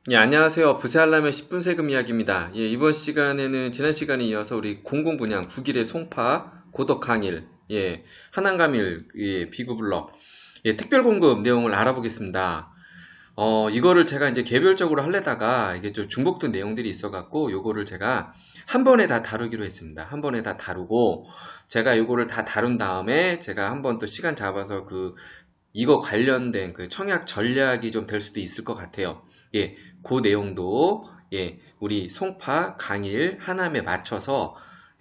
예, 안녕하세요. 부세알람의 10분 세금 이야기입니다. 예, 이번 시간에는 지난 시간에 이어서 우리 공공분양, 북일의 송파, 고덕 강일, 예, 한양감일, 예, 비구블럭, 예, 특별공급 내용을 알아보겠습니다. 이거를 제가 이제 개별적으로 하려다가 이게 좀 중복된 내용들이 있어갖고 요거를 제가 한 번에 다 다루기로 했습니다. 한 번에 다 다루고 제가 요거를 다 다룬 다음에 제가 한 번 또 시간 잡아서 이거 관련된 그 청약 전략이 좀 될 수도 있을 것 같아요. 예, 그 내용도 우리 송파, 강일, 하남에 맞춰서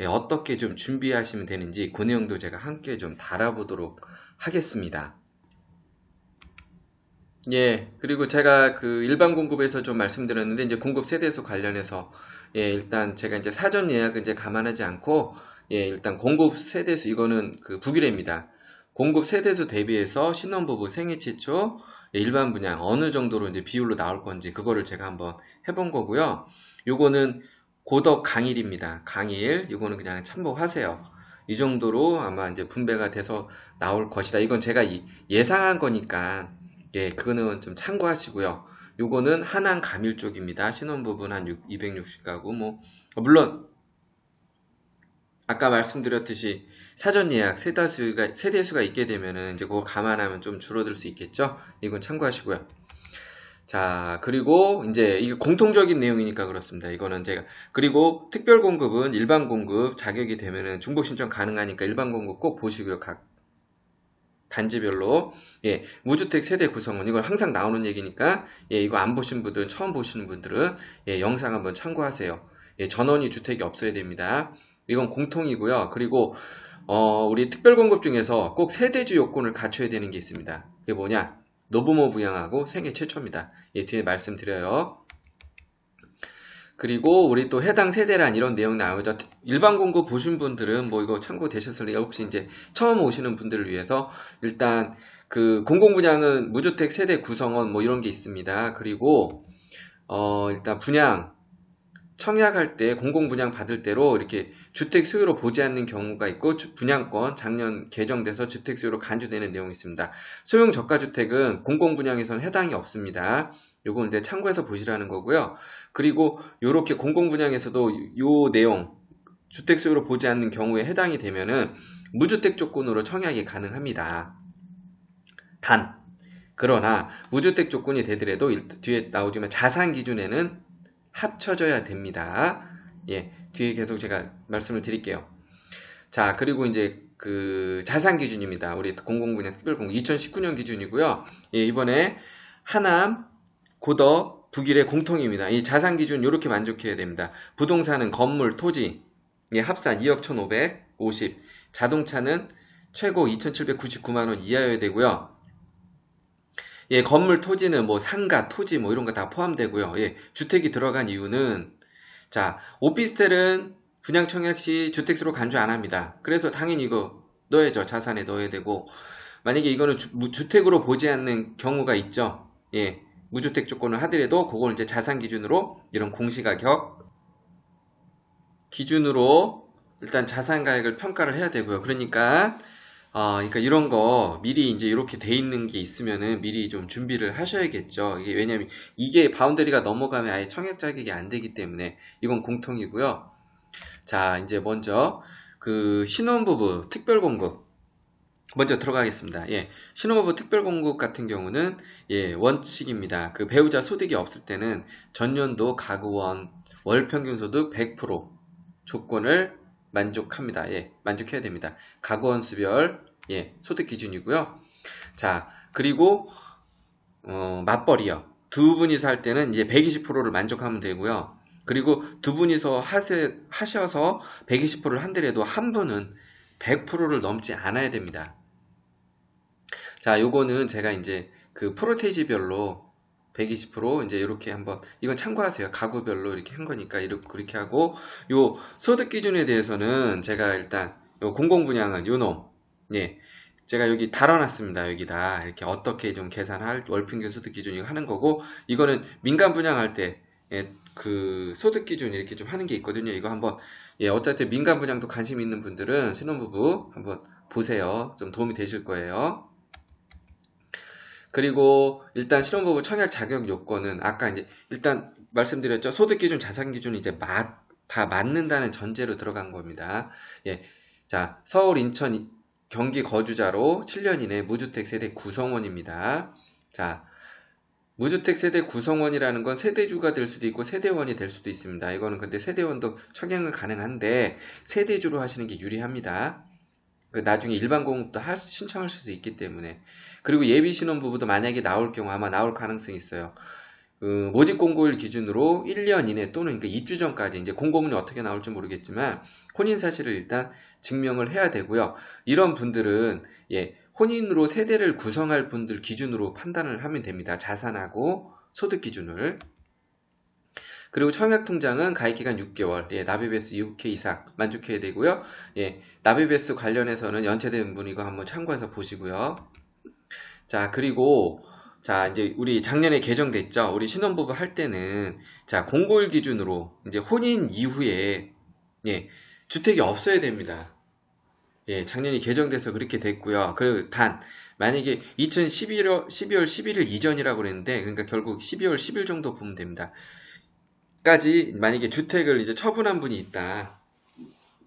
어떻게 좀 준비하시면 되는지 그 내용도 제가 함께 좀 달아보도록 하겠습니다. 예, 그리고 제가 그 일반 공급에서 좀 말씀드렸는데 이제 공급 세대수 관련해서 일단 제가 이제 사전 예약은 이제 감안하지 않고 일단 공급 세대수 이거는 그 북일입니다. 공급 세대수 대비해서 신혼부부 생애 최초 일반 분양 어느 정도로 이제 비율로 나올 건지 그거를 제가 한번 해본 거고요. 요거는 고덕 강일입니다. 강일 이거는 그냥 참고하세요. 이 정도로 아마 이제 분배가 돼서 나올 것이다. 이건 제가 예상한 거니까 그거는 좀 참고하시고요. 요거는 하남 감일 쪽입니다. 신혼부분 한 260가구 물론 아까 말씀드렸듯이 사전 예약 세대수가 있게 되면은 이제 그거 감안하면 좀 줄어들 수 있겠죠. 이건 참고하시고요. 자, 그리고 이제 이게 공통적인 내용이니까 그렇습니다. 이거는 제가 그리고 특별 공급은 일반 공급 자격이 되면은 중복 신청 가능하니까 일반 공급 꼭 보시고요. 각 단지별로 무주택 세대 구성원 이걸 항상 나오는 얘기니까 이거 안 보신 분들 처음 보시는 분들은 영상 한번 참고하세요. 전원이 주택이 없어야 됩니다. 이건 공통이고요. 그리고 우리 특별공급 중에서 꼭 세대주 요건을 갖춰야 되는 게 있습니다. 그게 뭐냐? 노부모 부양하고 생애 최초입니다. 뒤에 말씀드려요. 그리고 우리 또 해당 세대란 이런 내용 나오죠. 일반 공급 보신 분들은 뭐 이거 참고되셨을 리가 혹시 이제 처음 오시는 분들을 위해서 일단 그 공공분양은 무주택 세대 구성원 뭐 이런 게 있습니다. 그리고 일단 분양 청약할 때 공공분양 받을 때로 이렇게 주택 수요로 보지 않는 경우가 있고 분양권 작년 개정돼서 주택 수요로 간주되는 내용이 있습니다. 소형 저가주택은 공공분양에서는 해당이 없습니다. 요건 이제 참고해서 보시라는 거고요. 그리고 요렇게 공공분양에서도 요 내용 주택 수요로 보지 않는 경우에 해당이 되면은 무주택 조건으로 청약이 가능합니다. 그러나 무주택 조건이 되더라도 뒤에 나오지만 자산 기준에는 합쳐져야 됩니다. 뒤에 계속 제가 말씀을 드릴게요. 자, 그리고 이제 그 자산 기준입니다. 우리 공공분야 특별공급 2019년 기준이고요. 이번에 하남, 고덕, 북일의 공통입니다. 이 자산 기준 이렇게 만족해야 됩니다. 부동산은 건물, 토지, 합산 2억 1,550, 자동차는 최고 2,799만원 이하여야 되고요. 건물 토지는 뭐 상가, 토지 뭐 이런 거 다 포함되고요. 주택이 들어간 이유는 자, 오피스텔은 분양 청약 시 주택수로 간주 안 합니다. 그래서 당연히 이거 넣어야죠. 자산에 넣어야 되고 만약에 이거는 주택으로 보지 않는 경우가 있죠. 무주택 조건을 하더라도 그걸 이제 자산 기준으로 이런 공시가격 기준으로 일단 자산 가액을 평가를 해야 되고요. 그러니까 이런 거 미리 이제 이렇게 돼 있는 게 있으면은 미리 좀 준비를 하셔야겠죠. 이게 왜냐면 이게 바운더리가 넘어가면 아예 청약 자격이 안 되기 때문에 이건 공통이고요. 자, 이제 먼저 그 신혼부부 특별공급 먼저 들어가겠습니다. 신혼부부 특별공급 같은 경우는 원칙입니다. 그 배우자 소득이 없을 때는 전년도 가구원 월평균소득 100% 조건을 만족합니다. 만족해야 됩니다. 가구원 수별 소득 기준이고요. 자, 그리고 맞벌이요. 두 분이서 할 때는 이제 120%를 만족하면 되고요. 그리고 두 분이서 하셔서 120%를 한더라도 한 분은 100%를 넘지 않아야 됩니다. 자, 요거는 제가 이제 그 프로테이지별로 120% 이제 이렇게 한번 이건 참고하세요. 가구별로 이렇게 한 거니까 그렇게 하고 요 소득 기준에 대해서는 제가 일단 요 공공분양은 요놈 제가 여기 달아놨습니다. 여기다 이렇게 어떻게 좀 계산할 월평균 소득 기준 이거 하는 거고 이거는 민간 분양할 때 그 소득 기준 이렇게 좀 하는 게 있거든요. 이거 한번 어차피 민간 분양도 관심 있는 분들은 신혼부부 한번 보세요. 좀 도움이 되실 거예요. 그리고 일단 신혼부부 청약 자격 요건은 아까 이제 일단 말씀드렸죠. 소득기준, 자산기준 이제 다 맞는다는 전제로 들어간 겁니다. 예. 자, 서울, 인천, 경기 거주자로 7년 이내 무주택 세대 구성원입니다. 자, 무주택 세대 구성원이라는 건 세대주가 될 수도 있고 세대원이 될 수도 있습니다. 이거는 근데 세대원도 청약은 가능한데 세대주로 하시는 게 유리합니다. 나중에 일반 공급도 신청할 수도 있기 때문에. 그리고 예비 신혼부부도 만약에 나올 경우 아마 나올 가능성이 있어요. 모집 공고일 기준으로 1년 이내 또는 그러니까 입주 전까지 이제 공고문이 어떻게 나올지 모르겠지만 혼인 사실을 일단 증명을 해야 되고요. 이런 분들은 혼인으로 세대를 구성할 분들 기준으로 판단을 하면 됩니다. 자산하고 소득 기준을. 그리고 청약통장은 가입기간 6개월, 납입횟수 6회 이상 만족해야 되고요. 납입횟수 관련해서는 연체된 분 이거 한번 참고해서 보시고요. 자, 그리고 자, 이제 우리 작년에 개정됐죠. 우리 신혼부부 할 때는 자, 공고일 기준으로 이제 혼인 이후에 주택이 없어야 됩니다. 작년에 개정돼서 그렇게 됐고요. 만약에 2012월 11일 이전이라고 그랬는데, 그러니까 결국 12월 10일 정도 보면 됩니다. 까지 만약에 주택을 이제 처분한 분이 있다.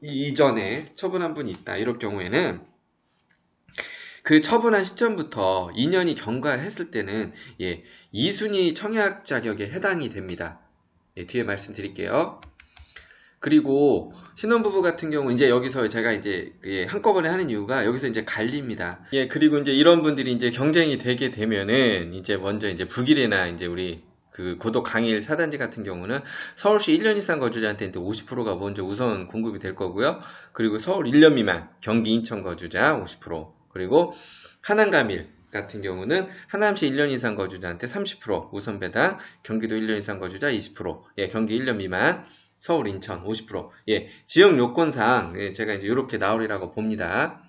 이전에 처분한 분이 있다. 이럴 경우에는 그 처분한 시점부터 2년이 경과했을 때는 2순위 청약 자격에 해당이 됩니다. 뒤에 말씀드릴게요. 그리고 신혼부부 같은 경우 이제 여기서 제가 이제 한꺼번에 하는 이유가 여기서 이제 갈립니다. 그리고 이제 이런 분들이 이제 경쟁이 되게 되면은 이제 먼저 이제 북일이나 이제 우리 그 고덕 강일 사단지 같은 경우는 서울시 1년 이상 거주자한테 50%가 먼저 우선 공급이 될 거고요. 그리고 서울 1년 미만, 경기 인천 거주자 50%, 그리고 하남 가밀 같은 경우는 하남시 1년 이상 거주자한테 30% 우선 배당, 경기도 1년 이상 거주자 20%, 경기 1년 미만, 서울, 인천 50%. 지역 요건상 제가 이제 이렇게 나오리라고 봅니다.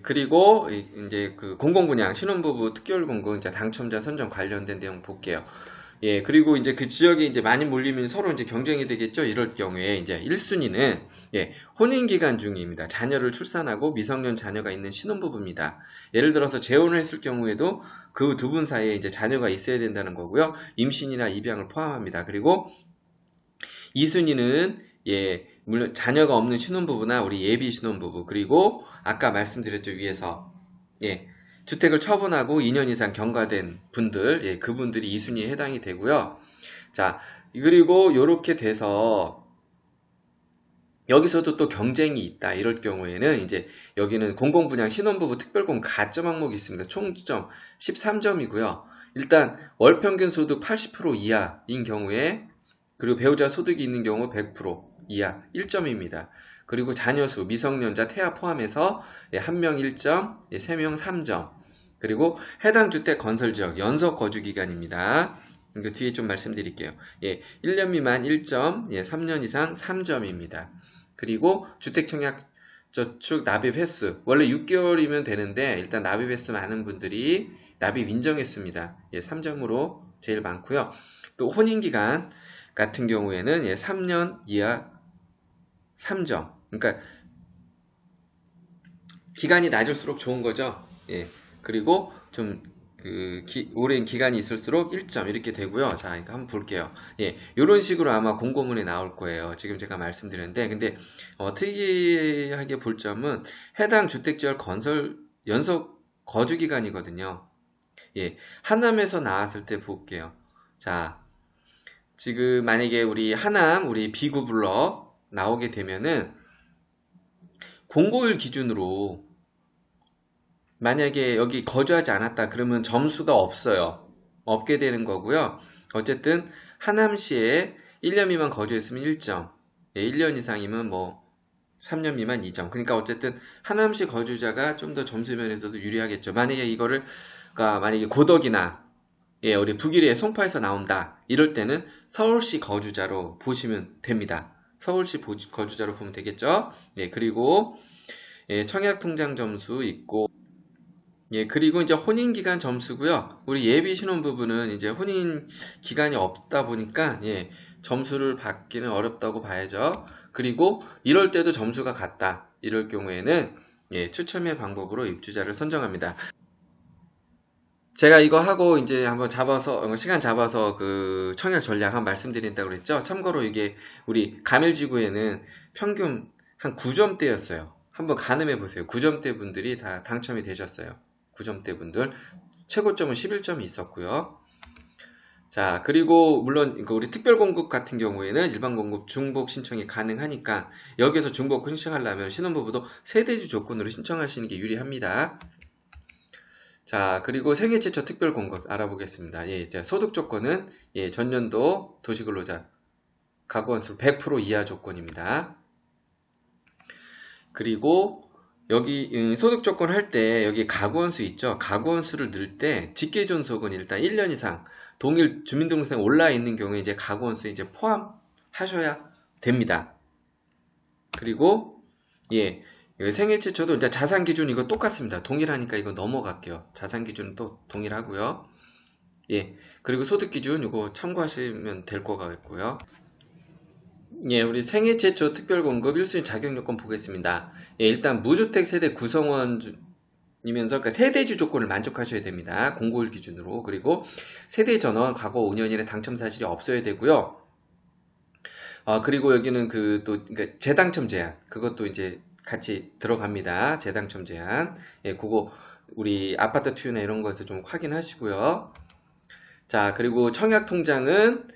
그리고 이제 그 공공분양 신혼부부 특별공급 이제 당첨자 선정 관련된 내용 볼게요. 그리고 이제 그 지역에 이제 많이 몰리면 서로 이제 경쟁이 되겠죠. 이럴 경우에 이제 1순위는 혼인 기간 중입니다. 자녀를 출산하고 미성년 자녀가 있는 신혼부부입니다. 예를 들어서 재혼을 했을 경우에도 그 두 분 사이에 이제 자녀가 있어야 된다는 거고요. 임신이나 입양을 포함합니다. 그리고 2순위는 물론 자녀가 없는 신혼부부나 우리 예비 신혼부부, 그리고 아까 말씀드렸죠, 위에서 주택을 처분하고 2년 이상 경과된 분들, 그분들이 2순위에 해당이 되고요. 자, 그리고 이렇게 돼서 여기서도 또 경쟁이 있다. 이럴 경우에는 이제 여기는 공공분양 신혼부부 특별공급 가점 항목이 있습니다. 총점 13점이고요. 일단 월평균 소득 80% 이하인 경우에, 그리고 배우자 소득이 있는 경우 100% 이하 1점입니다. 그리고 자녀수, 미성년자, 태아 포함해서 1명 1점, 3명 3점. 그리고 해당 주택 건설지역 연속 거주기간입니다. 이거 뒤에 좀 말씀드릴게요. 1년 미만 1점, 3년 이상 3점입니다. 그리고 주택청약저축 납입 횟수, 원래 6개월이면 되는데 일단 납입 횟수 많은 분들이 납입 인정했습니다. 3점으로 제일 많고요. 또 혼인기간 같은 경우에는 3년 이하 3점. 그러니까 기간이 낮을수록 좋은 거죠. 그리고 좀 오랜 기간이 있을수록 1점 이렇게 되고요. 자, 그러니까 한번 볼게요. 이런 식으로 아마 공고문에 나올 거예요. 지금 제가 말씀드렸는데, 근데 특이하게 볼 점은 해당 주택지역 건설 연속 거주 기간이거든요. 하남에서 나왔을 때 볼게요. 자, 지금 만약에 우리 하남, 우리 비구 블럭 나오게 되면은 공고일 기준으로 만약에 여기 거주하지 않았다 그러면 점수가 없어요. 없게 되는 거고요. 어쨌든 하남시에 1년 미만 거주했으면 1점, 1년 이상이면 뭐 3년 미만 2점. 그러니까 어쨌든 하남시 거주자가 좀 더 점수 면에서도 유리하겠죠. 만약에 이거를 만약에 고덕이나 우리 북일의 송파에서 나온다. 이럴 때는 서울시 거주자로 보시면 됩니다. 서울시 거주자로 보면 되겠죠. 그리고 청약통장 점수 있고, 그리고 이제 혼인기간 점수고요. 우리 예비 신혼부부는 이제 혼인기간이 없다 보니까 점수를 받기는 어렵다고 봐야죠. 그리고 이럴 때도 점수가 같다. 이럴 경우에는 추첨의 방법으로 입주자를 선정합니다. 제가 이거 하고 이제 한번 시간 잡아서 그 청약 전략 한번 말씀드린다고 그랬죠. 참고로 이게 우리 가멜지구에는 평균 한 9점대였어요. 한번 가늠해 보세요. 9점대 분들이 다 당첨이 되셨어요. 9점대 분들. 최고점은 11점이 있었고요. 자, 그리고 물론 우리 특별 공급 같은 경우에는 일반 공급 중복 신청이 가능하니까 여기서 중복 신청하려면 신혼부부도 세대주 조건으로 신청하시는 게 유리합니다. 자, 그리고 생애 최초 특별 공급 알아보겠습니다. 예, 이제 소득 조건은 전년도 도시근로자 가구 원수 100% 이하 조건입니다. 그리고 여기 소득 조건 할 때 여기 가구 원수 있죠? 가구 원수를 넣을 때 직계 존속은 일단 1년 이상 동일 주민등록상에 올라 있는 경우에 이제 가구 원수에 이제 포함하셔야 됩니다. 그리고 생애 최초도 이제 자산 기준 이거 똑같습니다. 동일하니까 이거 넘어갈게요. 자산 기준은 또 동일하고요. 그리고 소득 기준 이거 참고하시면 될 것 같고요. 우리 생애 최초 특별 공급 1순위 자격 요건 보겠습니다. 일단 무주택 세대 구성원이면서 그러니까 세대주 조건을 만족하셔야 됩니다. 051 기준으로. 그리고 세대 전원 과거 5년 이내 당첨 사실이 없어야 되고요. 그리고 여기는 그러니까 재당첨 제한 그것도 이제 같이 들어갑니다. 재당첨 제한. 그거 우리 아파트 투유나 이런 것을 좀 확인하시고요. 자, 그리고 청약 통장은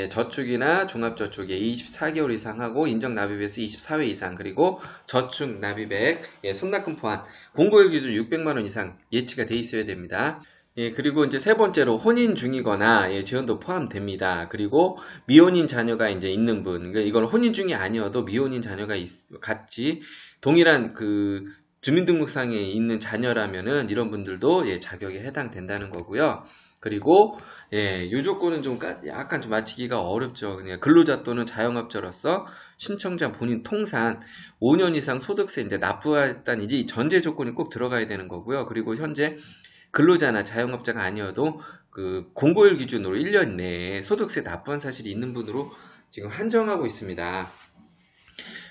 저축이나 종합저축에 24개월 이상 하고 인정 납입에서 24회 이상 그리고 저축 납입액 손납금 포함 공고일 기준 600만 원 이상 예치가 돼 있어야 됩니다. 그리고 이제 세 번째로 혼인 중이거나 지원도 포함됩니다. 그리고 미혼인 자녀가 이제 있는 분, 그러니까 이건 혼인 중이 아니어도 미혼인 자녀가 같이 동일한 그 주민등록상에 있는 자녀라면은 이런 분들도 자격에 해당된다는 거고요. 그리고 이 조건은 좀 약간 좀 맞히기가 어렵죠. 그냥 근로자 또는 자영업자로서 신청자 본인 통산 5년 이상 소득세 이제 납부했다는 이제 전제 조건이 꼭 들어가야 되는 거고요. 그리고 현재 근로자나 자영업자가 아니어도 그 공고일 기준으로 1년 내에 소득세 납부한 사실이 있는 분으로 지금 한정하고 있습니다.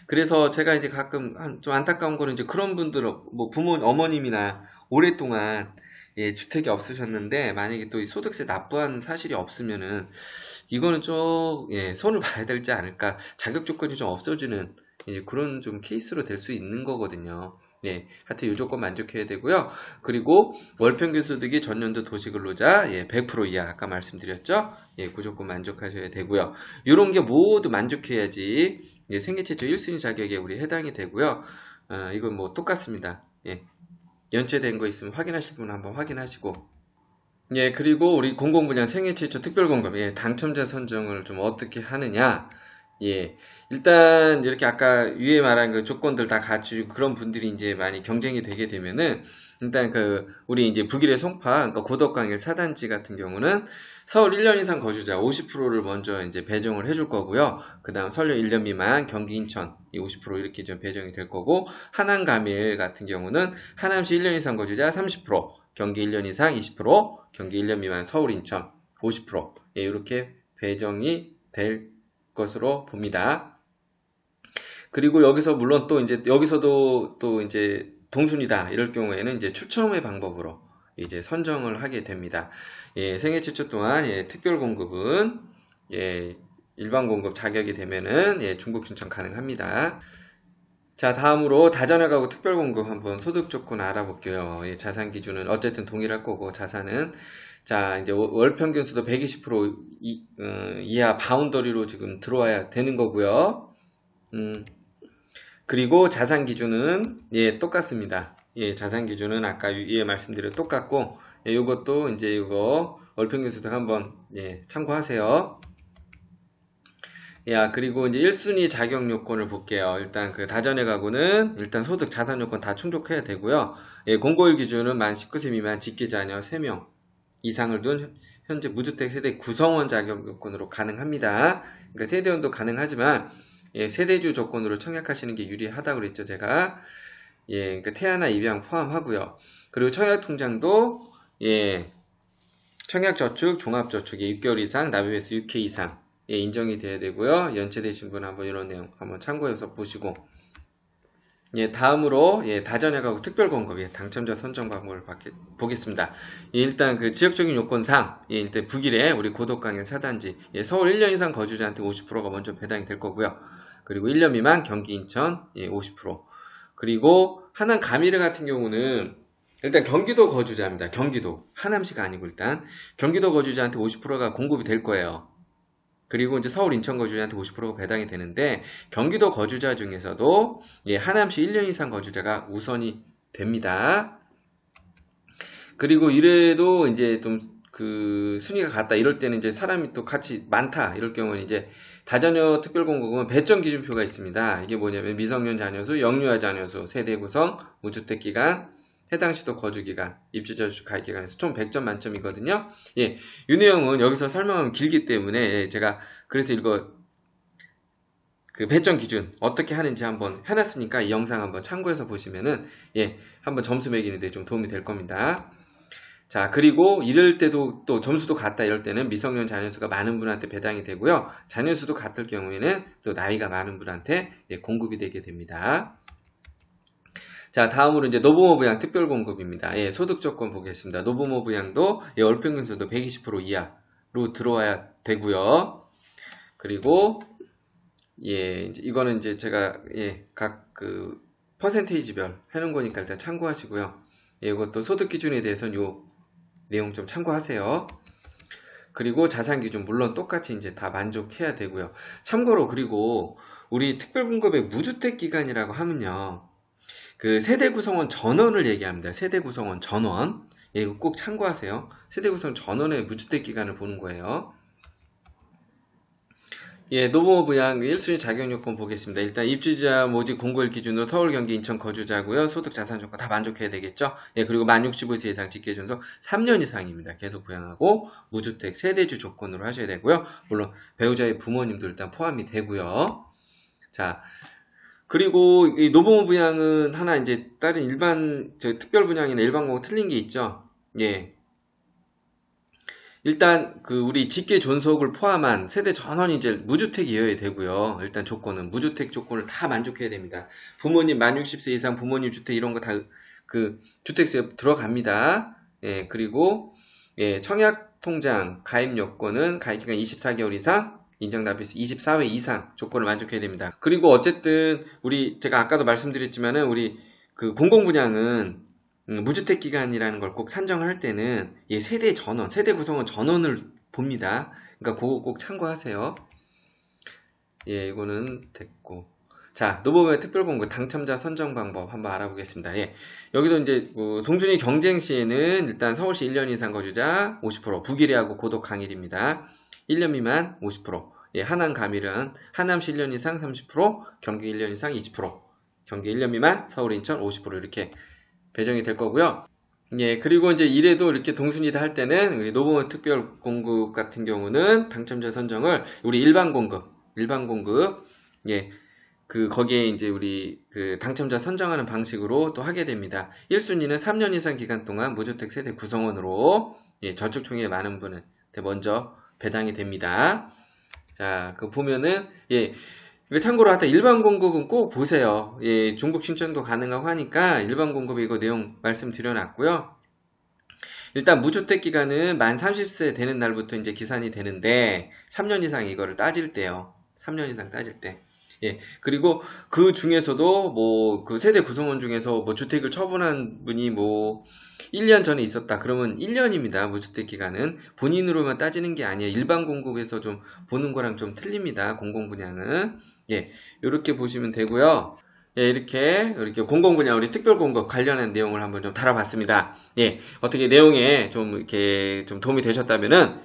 그래서 제가 이제 가끔 좀 안타까운 거는 이제 그런 분들 뭐 어머님이나 오랫동안 주택이 없으셨는데 만약에 또 소득세 납부한 사실이 없으면은 이거는 좀 손을 봐야 되지 않을까. 자격 조건이 좀 없어지는 그런 좀 케이스로 될 수 있는 거거든요. 하여튼 이 조건 만족해야 되고요. 그리고 월평균 소득이 전년도 도시근로자 100% 이하 아까 말씀드렸죠. 그 조건 만족하셔야 되고요. 이런 게 모두 만족해야지 생애 최초 1순위 자격에 우리 해당이 되고요. 이건 뭐 똑같습니다. 연체된 거 있으면 확인하실 분은 한번 확인하시고 그리고 우리 공공분야 생애 최초 특별공급 당첨자 선정을 좀 어떻게 하느냐 일단 이렇게 아까 위에 말한 그 조건들 다 갖추고 그런 분들이 이제 많이 경쟁이 되게 되면은 일단 우리 이제 북일의 송파 그러니까 고덕광일 사단지 같은 경우는 서울 1년 이상 거주자 50%를 먼저 이제 배정을 해줄 거고요. 그 다음 서울 1년 미만 경기 인천 50% 이렇게 좀 배정이 될 거고 하남 가밀 같은 경우는 하남시 1년 이상 거주자 30% 경기 1년 이상 20% 경기 1년 미만 서울 인천 50% 이렇게 배정이 될 것으로 봅니다. 그리고 여기서 물론 또 이제 여기서도 또 이제 동순이다 이럴 경우에는 이제 추첨의 방법으로 이제 선정을 하게 됩니다. 생애 최초 동안 특별 공급은 일반 공급 자격이 되면은 중복 신청 가능합니다. 자, 다음으로 다자녀 가구 특별 공급 한번 소득 조건 알아볼게요. 자산 기준은 어쨌든 동일할 거고 자산은 자, 이제 월 평균 수도 120% 이하 바운더리로 지금 들어와야 되는 거고요. 그리고 자산 기준은 똑같습니다. 자산 기준은 아까 위에 말씀드린 똑같고 이것도 이제 이거 월 평균 수도 한번 참고하세요. 그리고 이제 1순위 자격 요건을 볼게요. 일단 그 다전에 가구는 일단 소득 자산 요건 다 충족해야 되고요. 공고일 기준은 만 19세 미만 직계 자녀 3명 이상을 둔 현재 무주택 세대 구성원 자격 요건으로 가능합니다. 그러니까 세대원도 가능하지만 세대주 조건으로 청약하시는 게 유리하다고 그랬죠, 제가. 그러니까 태아나 입양 포함하고요. 그리고 청약통장도 청약저축, 종합저축에 6개월 이상, 납입에서 6회 이상 인정이 돼야 되고요. 연체되신 분 한번 이런 내용 한번 참고해서 보시고 예, 다음으로 다전약하고 특별공급 당첨자 선정 방법을 보겠습니다. 일단 그 지역적인 요건상 일단 북일에 우리 고덕강연 4단지 서울 1년 이상 거주자한테 50%가 먼저 배당이 될 거고요. 그리고 1년 미만 경기 인천 50%. 그리고 하남 가미르 같은 경우는 일단 경기도 거주자입니다. 경기도 하남시가 아니고 일단 경기도 거주자한테 50%가 공급이 될 거예요. 그리고 이제 서울, 인천 거주자한테 50%가 배당이 되는데 경기도 거주자 중에서도 하남시 1년 이상 거주자가 우선이 됩니다. 그리고 이래도 이제 좀 그 순위가 같다 이럴 때는 이제 사람이 또 같이 많다 이럴 경우는 이제 다자녀 특별공급은 배점 기준표가 있습니다. 이게 뭐냐면 미성년 자녀수, 영유아 자녀수, 세대 구성, 무주택 기간, 해당 시도 거주 기간, 입주자 주 가입 기간에서 총 100점 만점이거든요. 이 내용은 여기서 설명하면 길기 때문에 제가 그래서 이거 그 배점 기준 어떻게 하는지 한번 해놨으니까 이 영상 한번 참고해서 보시면은 한번 점수 매기는데 좀 도움이 될 겁니다. 자, 그리고 이럴 때도 또 점수도 같다 이럴 때는 미성년 자녀수가 많은 분한테 배당이 되고요. 자녀수도 같을 경우에는 또 나이가 많은 분한테 공급이 되게 됩니다. 자, 다음으로 이제 노부모 부양 특별 공급입니다. 소득 조건 보겠습니다. 노부모 부양도 월평균 소득 120% 이하로 들어와야 되고요. 그리고 이거는 이제 제가 각 그 퍼센테이지별 해놓은 거니까 일단 참고하시고요. 이것도 소득 기준에 대해서는 요 내용 좀 참고하세요. 그리고 자산 기준 물론 똑같이 이제 다 만족해야 되고요. 참고로 그리고 우리 특별공급의 무주택 기간이라고 하면요. 그 세대 구성원 전원을 얘기합니다. 세대 구성원 전원. 이거 꼭 참고하세요. 세대 구성원 전원의 무주택 기간을 보는 거예요. 노부모 부양 1순위 자격 요건 보겠습니다. 일단 입주자 모집 공고일 기준으로 서울, 경기, 인천 거주자고요. 소득, 자산 조건 다 만족해야 되겠죠. 그리고 만 65세 이상 직계 존속 3년 이상입니다. 계속 부양하고 무주택 세대주 조건으로 하셔야 되고요. 물론 배우자의 부모님도 일단 포함이 되고요. 자, 그리고 이 노부모 부양은 하나 이제 다른 일반 특별 분양이나 일반 공급 틀린 게 있죠. 일단 그 우리 직계 존속을 포함한 세대 전원이 이제 무주택이어야 되고요. 일단 조건은 무주택 조건을 다 만족해야 됩니다. 부모님 만 60세 이상 부모님 주택 이런 거 다 그 주택수에 들어갑니다. 그리고 청약 통장 가입 요건은 가입 기간 24개월 이상 인정 납입수 24회 이상 조건을 만족해야 됩니다. 그리고 어쨌든 우리 제가 아까도 말씀드렸지만은 우리 그 공공분양은 무주택 기간이라는 걸 꼭 산정을 할 때는 세대 전원, 세대 구성원 전원을 봅니다. 그러니까 그거 꼭 참고하세요. 이거는 됐고. 자, 노부모의 특별공급 당첨자 선정 방법 한번 알아보겠습니다. 여기도 이제 동준이 경쟁 시에는 일단 서울시 1년 이상 거주자 50%, 북일이하고 고덕 강일입니다. 1년 미만 50%, 하남 가밀은 하남시 1년 이상 30%, 경기 1년 이상 20%, 경기 1년 미만 서울 인천 50% 이렇게 배정이 될 거고요. 그리고 이제 이래도 이렇게 동순위다 할 때는 우리 노부모 특별 공급 같은 경우는 당첨자 선정을 우리 일반 공급, 그 거기에 이제 우리 그 당첨자 선정하는 방식으로 또 하게 됩니다. 1순위는 3년 이상 기간 동안 무주택 세대 구성원으로 저축총액 많은 분한테 먼저 배당이 됩니다. 자, 그 보면은 참고로 하여튼 일반 공급은 꼭 보세요. 중복 신청도 가능하고 하니까 일반 공급 이거 내용 말씀드려놨고요. 일단 무주택 기간은 만 30세 되는 날부터 이제 기산이 되는데 3년 이상 이거를 따질 때요. 3년 이상 따질 때. 그리고 그 중에서도 뭐 그 세대 구성원 중에서 뭐 주택을 처분한 분이 뭐 1년 전에 있었다. 그러면 1년입니다. 무주택 기간은 본인으로만 따지는 게 아니에요. 일반 공급에서 좀 보는 거랑 좀 틀립니다. 공공분양은. 이렇게 보시면 되고요. 이렇게 공공분양 우리 특별공급 관련한 내용을 한번 좀 다뤄봤습니다. 어떻게 내용에 좀 이렇게 좀 도움이 되셨다면은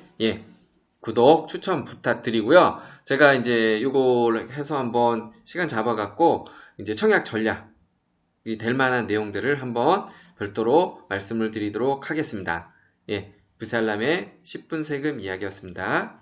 구독 추천 부탁드리고요. 제가 이제 요걸 해서 한번 시간 잡아갖고 이제 청약 전략이 될 만한 내용들을 한번 별도로 말씀을 드리도록 하겠습니다. 부살람의 10분 세금 이야기였습니다.